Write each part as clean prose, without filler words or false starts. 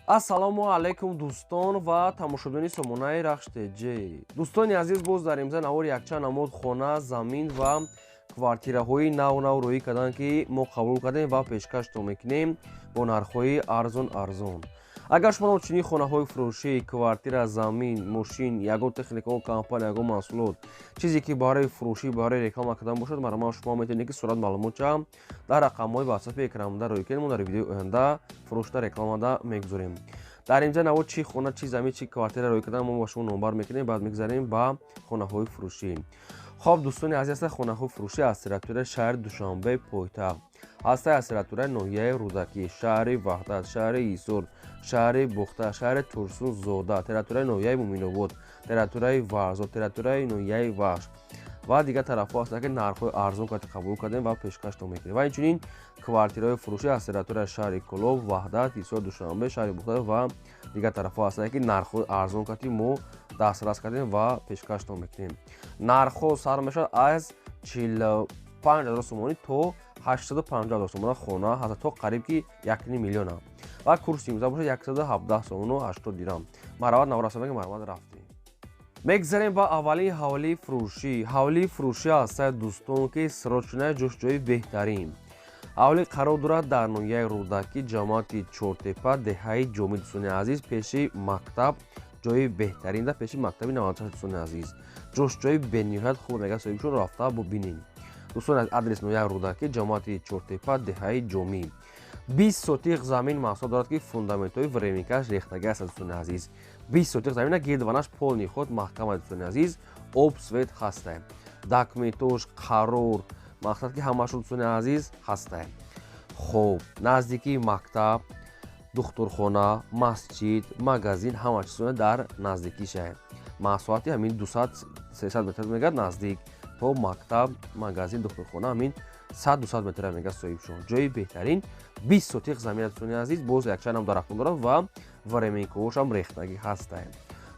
ассалому алайкум дӯстон ва тамошобини сомонаи рахштеҷӣ. Дӯстони азиз, боз дар имза навори якчанд намуд хона, замин ва квартираҳои нав рӯӣ карданд, ки мо қабул кардем ва пешкаштон мекунем бо нархҳои арзон. Агар шумо чунин хонаҳои фурӯшӣ, квартира, замин, мошин, ягон техникаҳо, компания, ягон маҳсулот, чизе ки барои фурӯшӣ, барои реклама кардан бошад, марҳамат шумо метавонед ки сурат маълумотча дар рақамҳои ватсапи экранамуда рӯй кунед. Мо дар видеои оянда фурӯшта рекламада мегузорем. дар имҷа навод чӣ хона, чӣ замин, чӣ квартира рӯй кардан мо ба шумо номбар мекунем, баъд мегзарем ба хонаҳои фурӯшӣ. Хоб дӯстони азиз, хонаҳои фурӯшӣ аз территорияи шаҳри Душанбе пойтахт, ҳастаи аз территорияи ноҳияи Рӯдакӣ, шаҳри Ваҳдат, шаҳри Ҳисор, шаҳри Бухта, шаҳри Турсунзода, территорияи ноҳияи Муъминобод, территорияи Варзор, территорияи ноҳияи Вахш ва дигар тарафҳо ҳастанд, ки нархҳои арзон карда қабул кардем ва пешкаштон мекунем. Ва инчунин квартираҳои фурӯшӣ аз территорияи шаҳри Кӯлоб, Ваҳдат, Ҳисор, Душанбе, шаҳри Бухта ва дигар тарафҳо ҳастанд, ки нархҳои арзон карди мо дастрас кардем ва пешкаштон мекунем. нархҳо сар мешавад аз 45 000 сомонӣ то 850 000 сомона хона ҳаст, то қариб ки 1 миллиона ва курси имза бошад 117 сомону 80 дирам. марҳамат, наврасамаги марҳамат рафтем. мегзарем ба аввалин ҳавлии фурӯшӣ. ҳавлии фурӯшӣ ҳастад дӯстон, ки сирочунаи ҷӯшҷӯи беҳтарин. ҳавлӣ қарор дорад дар ноҳияи Рӯдакӣ, ҷамоати Чортепа, деҳаи Ҷомӣ. дӯстони азиз, пеши мактаб, ҷои беҳтарин да пеши мактаби 96. дӯстони азиз, ҷӯшҷӯи бениҳоят хуб мега соҳибшон рафта бубинем. дӯстони азиз, адрес ноҳияи Рӯдакӣ, ҷамоати Чортепа, деҳаи Ҷомӣ. 20 сотиқ замин маҳсулот дорад, ки фундаментҳои времикаш рехтагӣ ҳастад. дӯстони азиз, 20 сотиқ замина гирдванаш полни худ маҳкама. дӯстони азиз, об свет ҳастае, документош қарор мақсад, ки ҳамашон дӯстони азиз ҳастае. хоб наздикии мактаб, духтурхона, масҷид, магазин, ҳама чизоне дар наздикишае. масоати ҳамин 200-300 метр мегӯяд наздик то мактаб, магазин, духтурхона ҳамин 100-200 метр мега соҳибшон. ҷои беҳтарин, 20 сотиқ замина дӯстони азиз, боз якчанам дарахтон дорад ва вареминкоҳошам рехтагӣ ҳастае.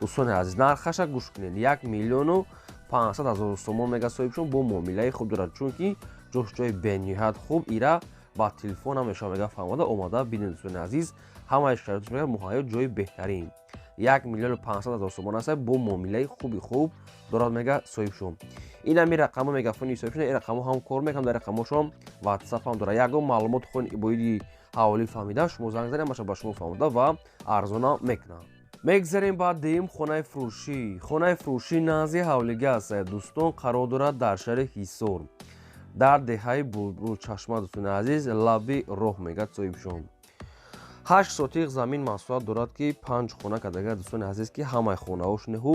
дӯстони азиз, нархаша гӯш кунед, 1 миллиону 500 000 сомон мега соҳибшон бо муомилаи хуб дорад, чунки ҷӯшҷӯи бениҳоят хуб ира ба телефонам мешава мега фаҳмода омада бинед. дӯстони азиз, ҳамаи шароитш мега муҳайё, ҷои беҳтарин, 1 миллиону 500 000 сомон аст, бо муомилаи хуб дорад мега соҳибшон. ин ҳами рақамҳо мегафони соҳибшон, ин рақамҳо ҳам кор мекунанд, дар рақамҳошон ватсапам дорад. ягон маълумот хоҳед боиди ҳавлӣ фаҳмида, шумо занг занед, маша ба шумо фаҳмода ва арзона мекунам. мегзарем ба деюм хонаи фурӯшӣ. хонаи фурӯшӣ назди ҳавлига аст дӯстон, қарор дорад дар шаҳри Ҳисор, дар деҳаи Булбулчашма. дӯстони азиз, лаби роҳ мегӯяд соҳибшон. 8 сотиқ замин маҳсулот дорад, ки 5 хона кардагӣ. дӯстони азиз, ки ҳамаи хонаҳош неҳу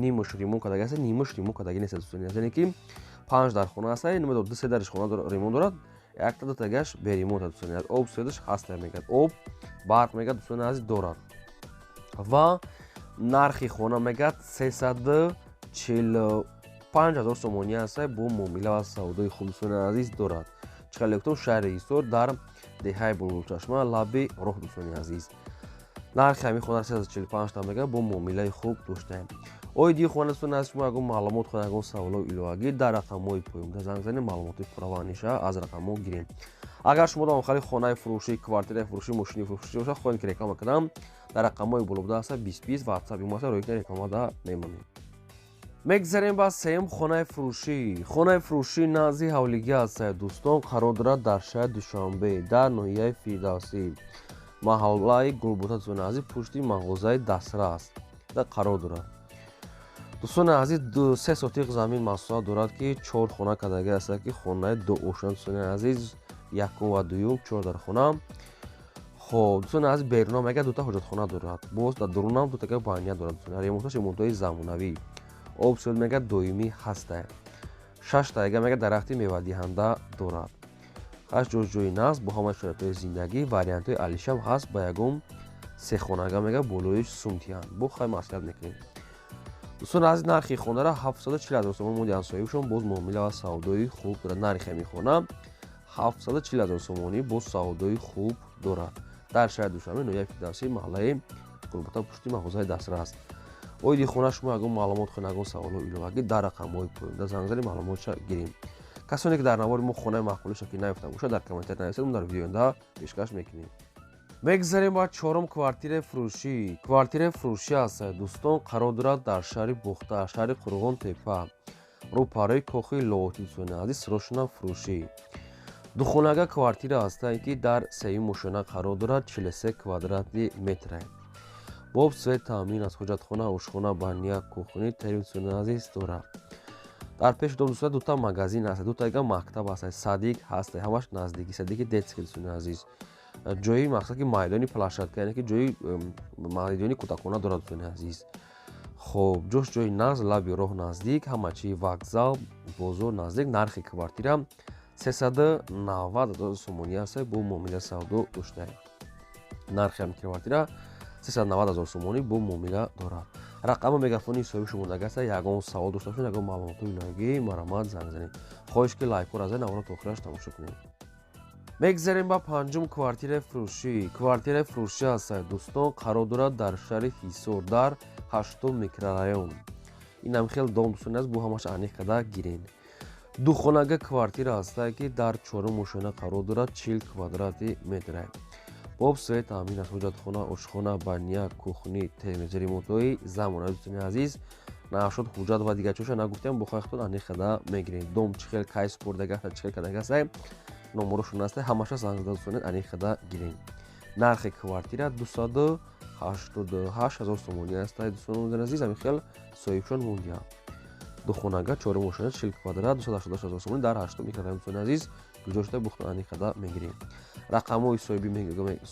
нимуш ремонт кардагӣ аст, нимуш ремонт кардагӣ нест. дӯстони азиз, яъне ки 5 дар хона аст, намедон 2-3 дариш хона ремонт дорад, якта дутагаш беремонт аст. дӯстони азиз, об светаш ҳаста мегӯяд, об барқ мегӯяд, дӯстони азиз дорад. ва нархи хона мегӯяд 345 000 сомонӣ аст, бо муомила ва савдои хуб. дӯстони азиз дорад. чихеле гуфтам, шаҳри Ҳисор, дар деҳаи Булбулчашма, лаби роҳ. дӯстони азиз, нархи ҳамин хона 345 та мегӯяд, бо муомилаи хуб доштаем. оиди хона дӯстони азиз, шумо ягон маълумот хоҳед, ягон саволҳои иловагӣ, дар рақамҳои поёмда занг занед, маълумоти пурраваниша аз рақамҳо гирем. агар шумо дом охари хонаи фурӯшӣ, квартираи фурӯшӣ, мошини фурӯшӣ бошад, хоҳед ки реклама кардам, дар рақамҳои болобуда аста 20 ватсапи мо аста, рӯи кунед, рекламада мемонед. мегзарем ба сеюм хонаи фурӯшӣ. хонаи фурӯшӣ назди ҳавлига аст дӯстон, қарор дорад дар шаҳри Душанбе, дар ноҳияи Фирдавсӣ, маҳаллаи Гулбута. дӯстони азиз, пушти мағозаи Дастрас қарор дорад. дӯстони азиз, 3 сотиқ замин маҳсулот дорад, ки 4 хона кардагӣ аст, ки хонаи дуошина. дӯстони азиз, якум ва дуюм 4 дар хона. хоб дӯстони азиз, беруна мега 2 та ҳоҷатхона дорад, боз дар дурунам 2 тага байния дорад. ремонташ ремонтҳои замонавӣ, об свет мега доимӣ ҳастае. 6 тага мега дарахти мевадиҳанда дорад. 8 ҷӯшҷӯи насб бо ҳамаи шароитҳои зиндагӣ, вариантҳои алишам ҳаст ба ягон сехонага мега болоиш сумтиян, бо хай маслиҳат мекунем. дӯстони азиз, нархи хонара 740 000 сомон мудиан соҳибшон, боз муомила ва савдои хуб дорад. нархи ҳамин хона 740 000 сомонӣ, боз савдои хуб дорад. дар шаҳри Душанбе, ноҳияи Фирдавсӣ, маҳаллаи Гулбута, пушти мағозаи Дастрас. оиди хона шумо ягон маълумот хоҳед, ягон саволҳои иловагӣ, дар рақамҳои поёмда занг занед, маълумотша гирем. касоне ки дар навори мо хонаи маъқули шакли наёфта бошад, дар комментарият нависед, мо дар видеои оянда пешкаш мекунем. мегзарем ба чорум квартираи фурӯшӣ. Квартираи фурӯшӣ аст дӯстон, қарор дорад дар шаҳри Бухта, шаҳри Қурғонтепа, рӯпарои кохи Лоотӣ. Дӯстони азиз, сирошуна фурӯшӣ. Духонага квартира астае ки дар сеюм мошина қарор дорад, 43 квадрати метре. Боб свет таъмин аст, ҳоҷатхона, ошхона, баня, кухни, телевизиони азиз дорад. Дар пеши дом дута магазин аст, дутага мактаб аст, садик ҳаст, ҳамаш наздики, садики детский. Дӯстони азиз, ҷои мақсад ки майдони площадка, яъне ки ҷои майдони кӯтакхона дорад. Дӯстони азиз, хоб ҷош ҷои нағз, лаби роҳ наздик, ҳама чи вокзал, бозор наздик. Нархи квартира 390,000 сомонӣ аст, бо муомила савдо доштаем. нархи ҳам квартира 390,000 сомонӣ бо муомила дорад. рақами мегафони ҳисоби шумодаги аст. ягон савол дошта бошед, ягон маълумотои иловагӣ марамат занг занед. хоҳиш ки лайкҳо разед навора то охираш тамошо кунед. мегзарем ба панҷум квартираи фурӯшӣ. Квартираи фурӯшӣ аст дӯстон, қарор дорад дар шаҳри Ҳисор, дар 8 микрорайон. инам хел дом дӯстони аст, бо ҳамаш аниқ када гирен. духонага квартира астае ки дар чорум мошина қарор дорад, 40 квадрати метре. боб свет таъмин аст, ҳоҷатхона, ошхона, баня, кухни, телевизор, ремонтҳои замонави. Дӯстони азиз, навшод ҳуҷҷат ва дигар чоша нагуфтем, бо хоҳихтон аниқ када мегирем. дом чӣ хел кайс спордаги аст, чӣ хел кадаги аст, номерошон аст, ҳамаша занг зада дӯстонед, аниқ када гирем. нархи квартира 288,000 сомонӣ аст. дӯстони азиз, ҳамин хел соҳибшон мондиам. духонага чорум мошина 40 квадрат 288,000 сомонӣ дар 8 микрорайон. Дӯстони азиз, гузошта бухтон аниқ када мегирем. рақамҳои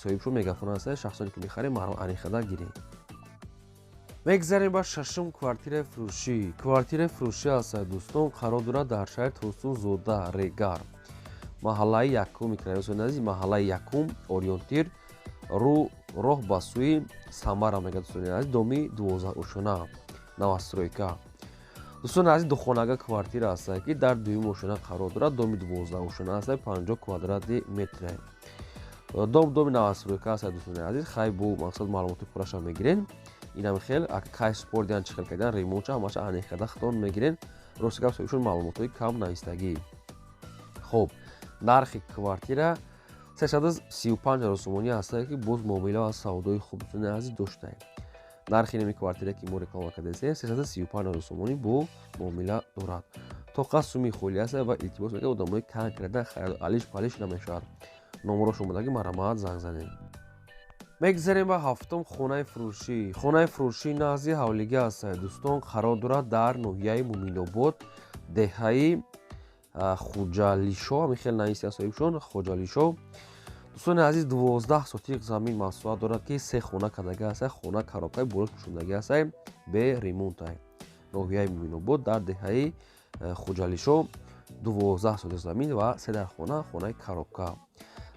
соҳибшон мегафон аст, шахсоне ки мехарем аниқ када гирем. мегзарем ба шашум квартираи фурӯшӣ. Квартираи фурӯшӣ аст дӯстон, қарор дорад дар шаҳри Турсунзода, Регар, маҳаллаи якум микрорайон. Дӯстони азиз, маҳаллаи якум, ориентир роҳ ба сӯи Самара мегӯяд. Дӯстони азиз, доми 12 ошона, новостройка. дӯстони азиз, духонага квартира аст ки дар дуюми ошона қарор дорад, доми 12 ошона аст, 50 квадрати метре. доми новостройка аст. Дӯстони азиз, хай бо мақсад маълумоти пурраша мегирен. инам хел кайс спорт ян чӣ хел кардан, ремонтша ҳамаша аниқ када хитон мегирен. рости гап соҳибшон маълумотҳои кам навистагӣ. хоб нархи квартира 335,000 сомонӣ астае ки боз муомила ва савдои хуб. Дӯстони азиз, доштаем. нархи ними квартира ки мо реклама кардем 335,000 сомонӣ бо муомила дорад. то қад суми холӣ аст ва илтимос мекунем одамои кам кардан алиш палиш намешавад. номеро шумодаги марамат занг занед. мегзарем ба ҳафтум хонаи фурӯшӣ. хонаи фурӯшӣ назди ҳавлига аст дӯстон, қарор дорад дар ноҳияи Муминобод, деҳаи Хуҷалишо. ҳамин хел наистия соҳибшон Хуҷалишо. дӯстони азиз, 12 сотиқ замин масоҳат дорад ки 3 хона кадаги аст. хона коробкаи боло пӯшондаги аст, бе ремонт. ноҳияи Муминобод дар деҳаи Хуҷалишо, 12 сотиқ замин ва 3 дар хона, хонаи коробка.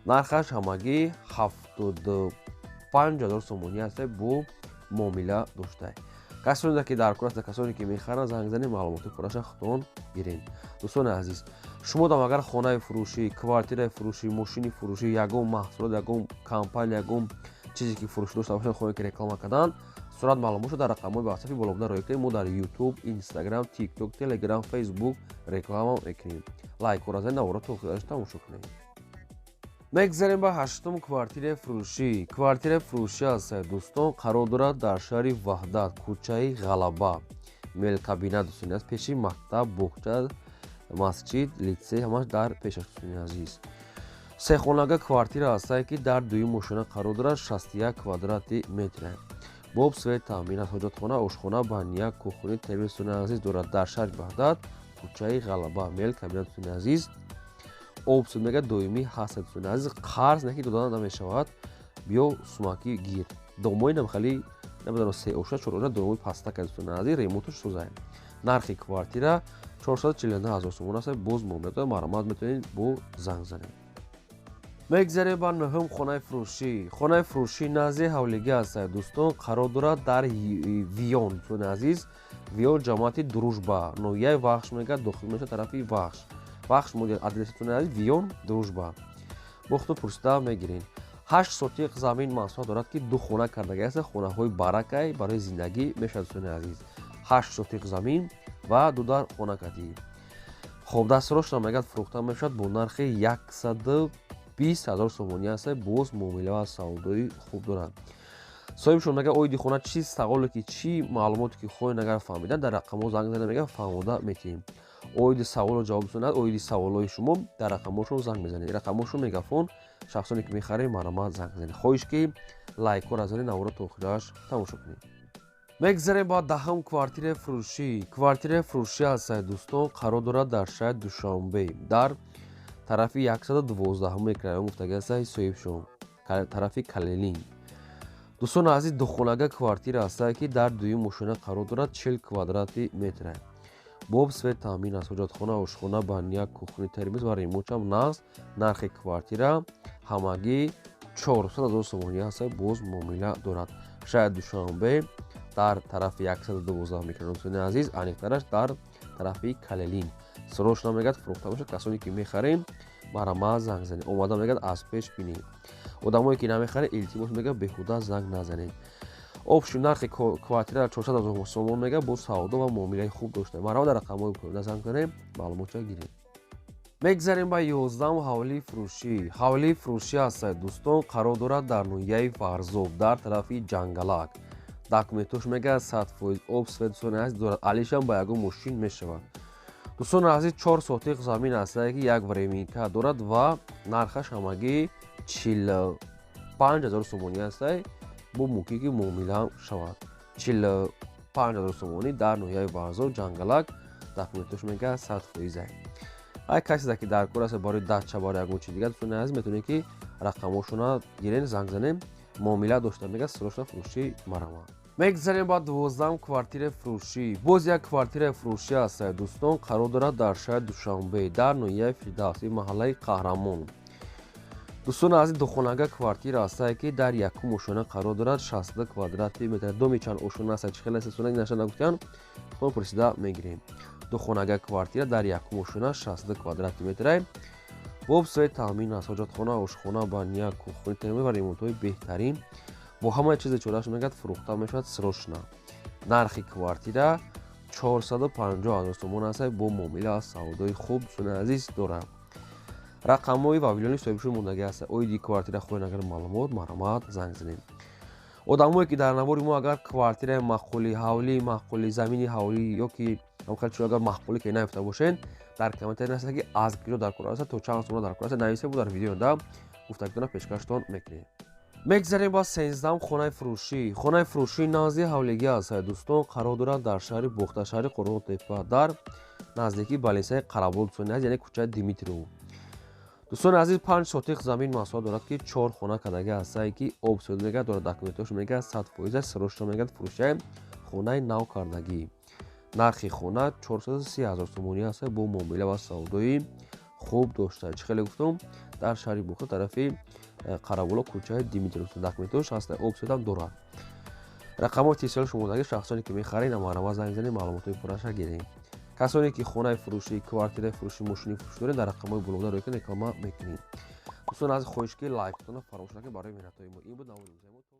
нархаш ҳамагӣ 75,000 сомонӣ аст, бо муомила дошта. касоне ки дар кор аст, касоне ки мехаранд, занг занед, маълумоти пурраша хитон гирем. дӯстони азиз, шумо дам агар хонаи фурӯшӣ, квартираи фурӯшӣ, мошини фурӯшӣ, ягон маҳсулот, ягон компания, ягон чизе ки фурӯшӣ дошта бошед, хоҳед ки реклама карданд, сурат маълумот шуд дар рақамҳои ватсапи болобуда роя кунед. мо дар YouTube, Instagram, TikTok, Telegram, Facebook реклама мекунем. лайкҳо разед, навора то охираш тамошо кунед. мегзарем ба ҳаштум квартираи фурӯшӣ. квартираи фурӯшӣ аст дӯстон, қарор дорад дар шаҳри Ваҳдат, кӯчаи Ғалаба, мелкабина. дӯстони аст, пеши мактаб, боғча, масҷид, литсей, ҳамаш дар пешаш. дӯстони азиз, сехонага квартира астае ки дар дуюми мошина қарор дорад, 61 квадрати метре. боб свет таъмин аст, ҳоҷатхона, ошхона, баня, кухни, телевизор. Дӯстони азиз, дорад дар шаҳри Ваҳдат, кӯчаи Ғалаба, мелкабина. дӯстони азиз, обсуд мега доимӣ ҳаст. дӯстони азиз, қарз не ки додан намешавад, биё сумакӣ гир. домои намхали намедонам 3 оша 4 оша домои пастака. дӯстони азиз, ремонташ сӯзаем. нархи квартира 449,000 сомон аст. боз муомилаи марамат метавонед бо занг занед. мегзарем ба нӯҳум хонаи фурӯшӣ. хонаи фурӯшӣ назди ҳавлига аст дӯстон, қарор дорад дар Виён. дӯстони азиз, Виён ҷамоати Дружба, ноҳияи Вахш мегӯяд, дохил мешавад тарафи Вахш модел адрес. дӯстони азиз, Виён, Дружба. бохто пурсида мегирем. 8 сотиқ замин масоҳат дорад ки 2 хона кардаги аст. хонаҳои баракай барои зиндагӣ мешавад. дӯстони азиз, 8 сотиқ замин ва 2 дар хона катӣ. хоб дастфирошам мегӯяд фурӯхта мешавад бо нархи 20000 сомонӣ аст. Боз муомила ва савдои хуб дорад. соҳибшон ага оиди хона чӣ саволе ки чӣ маълумоте ки хоҳед агар фаҳмидан дар рақамҳо занг зада мега фаҳмода метиҳем. оиди саволо ҷавоб доданд, оиди саволҳои шумо дар рақамҳошон занг мезанед. рақамҳошон мегафон шахсоне ки мехарем марама занг занед. хоҳиш ки лайкҳо разонед, навора то охираш тамошо кунед. мегзарем ба даҳум квартираи фурӯшӣ. квартираи фурӯшӣ аст дӯстон, қарор дорад дар шаҳри Душанбе дар тарафи 112 район гуфтагиаст соҳибшон, тарафи Калелин. дӯстон азиз, духонага квартира аст ки дар дуюм мошина қарор дорад, 40 квадрати метр. боб свет таъмин аст, ҳоҷатхона, ошхона, баняк, кухни, термиз ва ремонтам нағз. нархи квартира ҳамагӣ 400,000 сомонӣ аст. боз муомила дорад. шаҳри Душанбе дар тарафи 112 микрорайон азиз, аниқтараш дар тарафи Калелин. срочно мегӯяд фурӯхта бошад. касоне ки мехарем марама занг занед. омада мегӯяд аз пеш бинед. одамое ки намехаред илтимос мегӯяд беҳуда занг назанед. обши нархи квартира 400,000 сомон мега бо савдо ва муомилаи хуб дошта. марҳама дар рақамҳои пурда занг занед, маълумотро гиред. мегзарем ба 11 ҳавлии фурӯшӣ. ҳавлии фурӯшӣ аст дӯстон, қарор дорад дар ноҳияи Варзоб дар тарафи Ҷангалак. документош мега 100% об свет аст дорад. алишам ба ягон мошин мешавад. дӯстон азиз, 4 сотиқ замин аст ки як временка дорад ва нархаш ҳамагӣ 45000 сомонӣ аст. бо мумкин ки муомила шавад. 45000 сомонӣ дар ноҳияи Варзоб Ҷангалак. документош мега 100%. ай касе ки дар кор аст барои дача барои ягон чиз дигар дӯстон азиз метавонед ки рақамҳошона гирен, занг занем, муомила дошта мега срочно фурӯшӣ марама. мегзарем ба 12 квартираи фурӯшӣ. боз як квартираи фурӯшӣ аст дӯстон, қарор дорад дар шаҳри Душанбе дар ноҳияи Фирдавсӣ маҳаллаи Қаҳрамон. дӯстон азиз, духонага квартира аст ки дар якум ошона қарор дорад, 60 квадрати метр. доми чанд ошона аст, чӣ хел аст сона наша нагуфтан, худтон пурсида мегирем. духонага квартира дар якум ошона 60 квадрати метр. боб свет таъмин аст, ҳоҷатхона, ошхона, баняк, кухни, термиз ва ремонтҳои беҳтарин бо ҳамаи чизи чораш мегӯяд фурӯхта мешавад срочно. нархи квартира 450,000 сомон аст. бо муомила аз савдои хуб дӯстони азиз дорад. рақамҳои вавилёни соҳибшон мондаги аст. оиди квартира хоҳед агар маълумот марҳамат занг занед. одамое ки дар навори мо агар квартираи маъқули, ҳавлӣ маъқули, замини ҳавлӣ ё ки агар маъқулӣ ки наёфта бошед, дар комментар наста ки аз киҷо дар кор аст, то чанд сомона дар кор аст, нависе бо дар видео дар гуфтагитона пешкаштон мекунем. мегзарем ба 13 хонаи фурӯшӣ. хонаи фурӯшӣ назди ҳавлигӣ аст дӯстон, қарор дорад дар шаҳри Бухта, шаҳри Қурғонтепа, дар наздикии балисаи Қарабол, дӯстони азиз, яъне кӯчаи Димитров. дӯстони азиз, 5 сотиқ замин маҳсулот дорад ки 4 хона кардагӣ аст ки об сӯд мега дорад. документош мега 100%, срочно мегӯяд фурӯшаи хонаи нав кардагӣ. нархи хона 430,000 сомонӣ аст. бо муомила ва савдои хуб дошта. чӣ хеле гуфтам, дар шаҳри Бухта тарафи Қараболо, кӯчаи Димитров. документош аст, об сӯдам дорад. рақамҳои телефони шумодаги шахсоне ки мехаред марҳама занг занед, маълумотои пурраша гиред. касоне ки хонаи фурӯшӣ, квартираи фурӯшӣ, мошини фурӯшӣ доред, дар рақамҳои болода рӯйкун реклама мекунем. дӯстон азиз, хоҳиш ки лайктона фаромӯш накунед барои миннатҳои мо. ин буд навори рӯзаи мо.